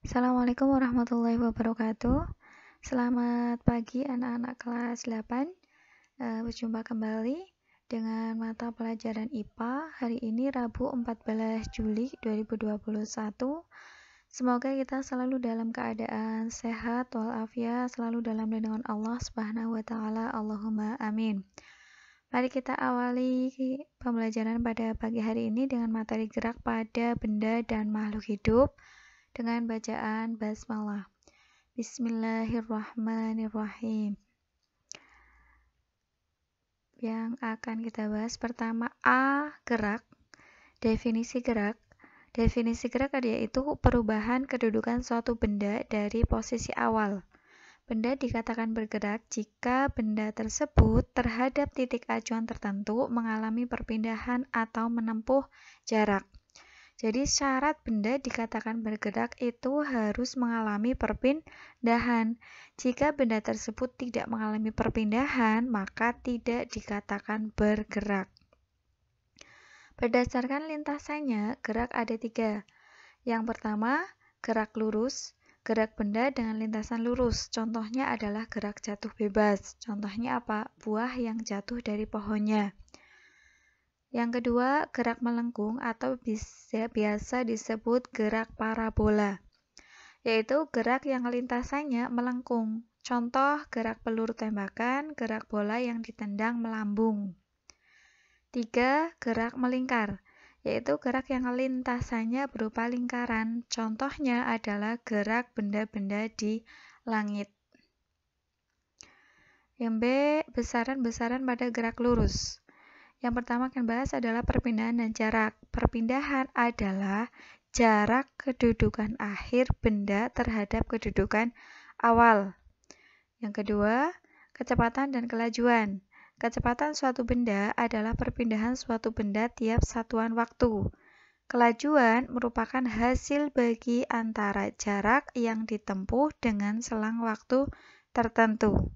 Assalamualaikum warahmatullahi wabarakatuh. Selamat pagi anak-anak kelas 8. Berjumpa kembali dengan mata pelajaran IPA hari ini Rabu 14 Juli 2021. Semoga kita selalu dalam keadaan sehat walafiat, selalu dalam lindungan Allah Subhanahu wa taala. Allahumma amin. Mari kita awali pembelajaran pada pagi hari ini dengan materi gerak pada benda dan makhluk hidup dengan bacaan basmalah. Bismillahirrahmanirrahim. Yang akan kita bahas pertama A. Gerak. Definisi gerak. Definisi gerak yaitu perubahan kedudukan suatu benda dari posisi awal. Benda dikatakan bergerak jika benda tersebut terhadap titik acuan tertentu mengalami perpindahan atau menempuh jarak. Jadi syarat benda dikatakan bergerak itu harus mengalami perpindahan. Jika benda tersebut tidak mengalami perpindahan, maka tidak dikatakan bergerak. Berdasarkan lintasannya, gerak ada 3. Yang pertama, gerak lurus. Gerak benda dengan lintasan lurus. Contohnya adalah gerak jatuh bebas. Contohnya apa? Buah yang jatuh dari pohonnya. Yang kedua, gerak melengkung atau biasa disebut gerak parabola, yaitu gerak yang lintasannya melengkung. Contoh gerak peluru tembakan, gerak bola yang ditendang melambung. 3. Gerak melingkar, yaitu gerak yang lintasannya berupa lingkaran. Contohnya adalah gerak benda-benda di langit. Yang B, besaran-besaran pada gerak lurus. Yang pertama akan bahas adalah perpindahan dan jarak. Perpindahan adalah jarak kedudukan akhir benda terhadap kedudukan awal. Yang kedua, kecepatan dan kelajuan. Kecepatan suatu benda adalah perpindahan suatu benda tiap satuan waktu. Kelajuan merupakan hasil bagi antara jarak yang ditempuh dengan selang waktu tertentu.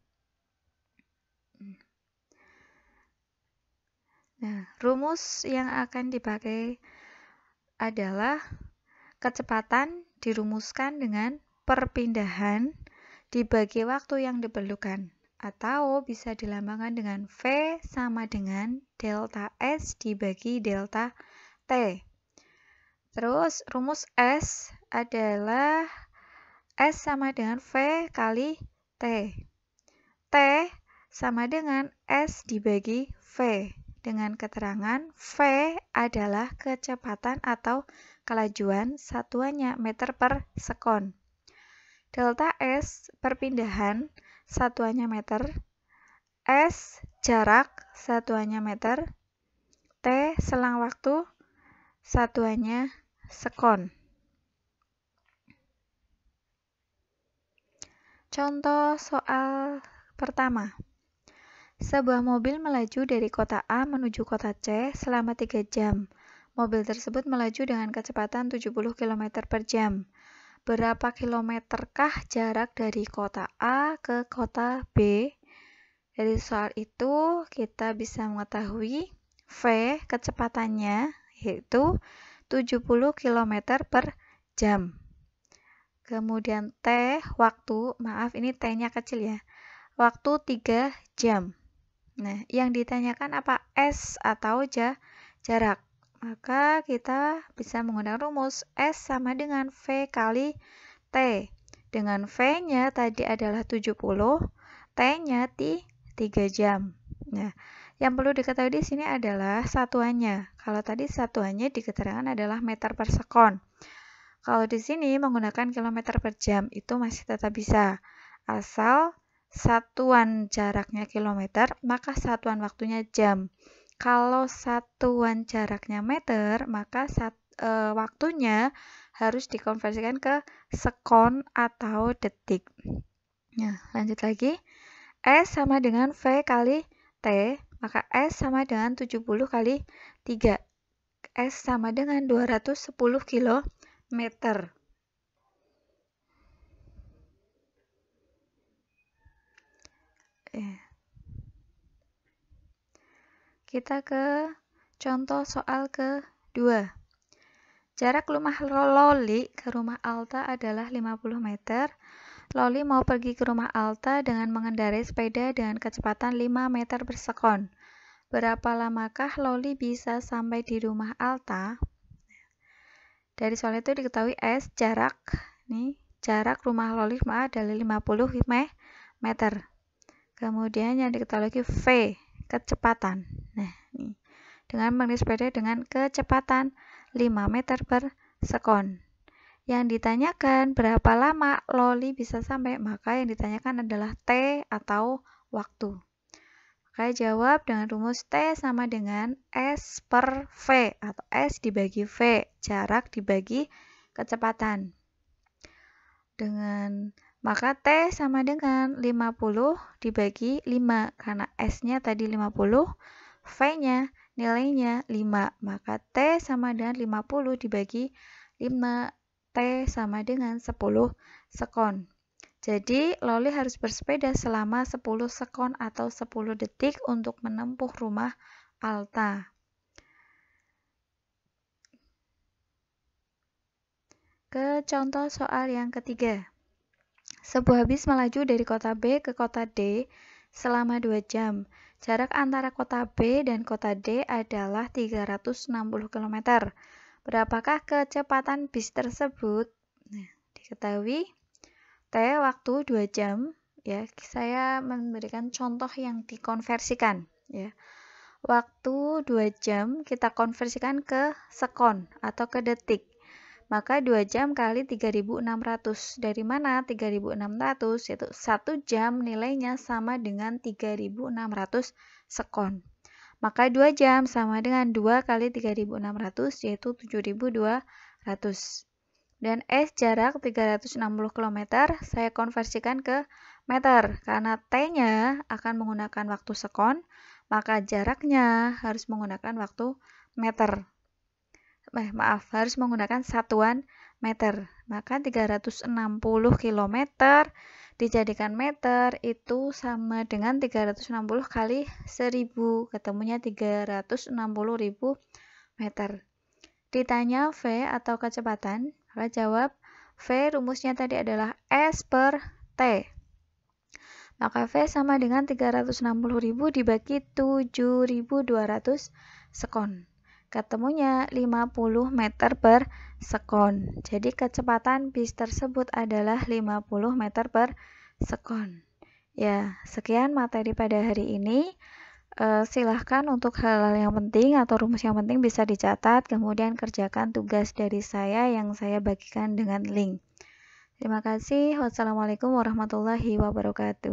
Nah, rumus yang akan dipakai adalah kecepatan dirumuskan dengan perpindahan dibagi waktu yang diperlukan, atau bisa dilambangkan dengan V sama dengan delta S dibagi delta T. Terus rumus S adalah S sama dengan V kali T. T sama dengan S dibagi V. Dengan keterangan V adalah kecepatan atau kelajuan, satuannya meter per sekon. Delta S perpindahan, satuannya meter. S jarak, satuannya meter. T selang waktu, satuannya sekon. Contoh soal pertama. Sebuah mobil melaju dari kota A menuju kota C selama 3 jam. Mobil tersebut melaju dengan kecepatan 70 km per jam. Berapa kilometerkah jarak dari kota A ke kota B? Dari soal itu kita bisa mengetahui V kecepatannya yaitu 70 km per jam. Kemudian T waktu, maaf ini T-nya kecil ya. Waktu 3 jam. Nah, yang ditanyakan apa? S atau jarak. Maka kita bisa menggunakan rumus S sama dengan V kali T. Dengan V-nya tadi adalah 70, T-nya 3 jam. Nah, yang perlu diketahui di sini adalah satuannya. Kalau tadi satuannya di keterangan adalah meter per sekon. Kalau di sini menggunakan kilometer per jam, itu masih tetap bisa. Asal satuan jaraknya kilometer, maka satuan waktunya jam. Kalau satuan jaraknya meter, maka waktunya harus dikonversikan ke sekon atau detik. Nah, lanjut lagi. S sama dengan V kali T, maka S sama dengan 70 kali 3. S sama dengan 210 km. Kita ke contoh soal kedua. Jarak rumah Loli ke rumah Alta adalah 50 meter. Loli mau pergi ke rumah Alta dengan mengendarai sepeda dengan kecepatan 5 meter per sekon. Berapa lamakah Loli bisa sampai di rumah Alta? Dari soal itu diketahui S jarak. Nih, jarak rumah Loli adalah 50 meter. Kemudian yang diketahui lagi V, kecepatan. Nah, nih. Dengan mengendarai sepeda dengan kecepatan 5 meter per sekon. Yang ditanyakan berapa lama Loli bisa sampai, maka yang ditanyakan adalah T atau waktu. Maka jawab dengan rumus T sama dengan S per V atau S dibagi V, jarak dibagi kecepatan. Maka T sama dengan 50 dibagi 5, karena S-nya tadi 50, V-nya nilainya 5, maka T sama dengan 50 dibagi 5, T sama dengan 10 sekon. Jadi, Loli harus bersepeda selama 10 sekon atau 10 detik untuk menempuh rumah Alta. Ke contoh soal yang ketiga. Sebuah bis melaju dari kota B ke kota D selama 2 jam. Jarak antara kota B dan kota D adalah 360 km. Berapakah kecepatan bis tersebut? Nah, diketahui T waktu 2 jam. Ya, saya memberikan contoh yang dikonversikan. Ya. Waktu 2 jam kita konversikan ke sekon atau ke detik. Maka 2 jam kali 3.600. Dari mana 3.600? Yaitu 1 jam nilainya sama dengan 3.600 sekon. Maka 2 jam sama dengan 2 kali 3.600 yaitu 7.200. Dan S jarak 360 km saya konversikan ke meter. Karena T-nya akan menggunakan waktu sekon, maka jaraknya harus menggunakan waktu meter. Harus menggunakan satuan meter. Maka 360 km dijadikan meter itu sama dengan 360 kali 1000, ketemunya 360.000 meter. Ditanya V atau kecepatan, maka jawab V rumusnya tadi adalah S per T. Maka V sama dengan 360.000 dibagi 7.200 sekon. Ketemunya 50 meter per sekon. Jadi kecepatan bis tersebut adalah 50 meter per sekon. Ya, sekian materi pada hari ini. Silahkan untuk hal-hal yang penting atau rumus yang penting bisa dicatat, kemudian kerjakan tugas dari saya yang saya bagikan dengan link. Terima kasih. Wassalamualaikum warahmatullahi wabarakatuh.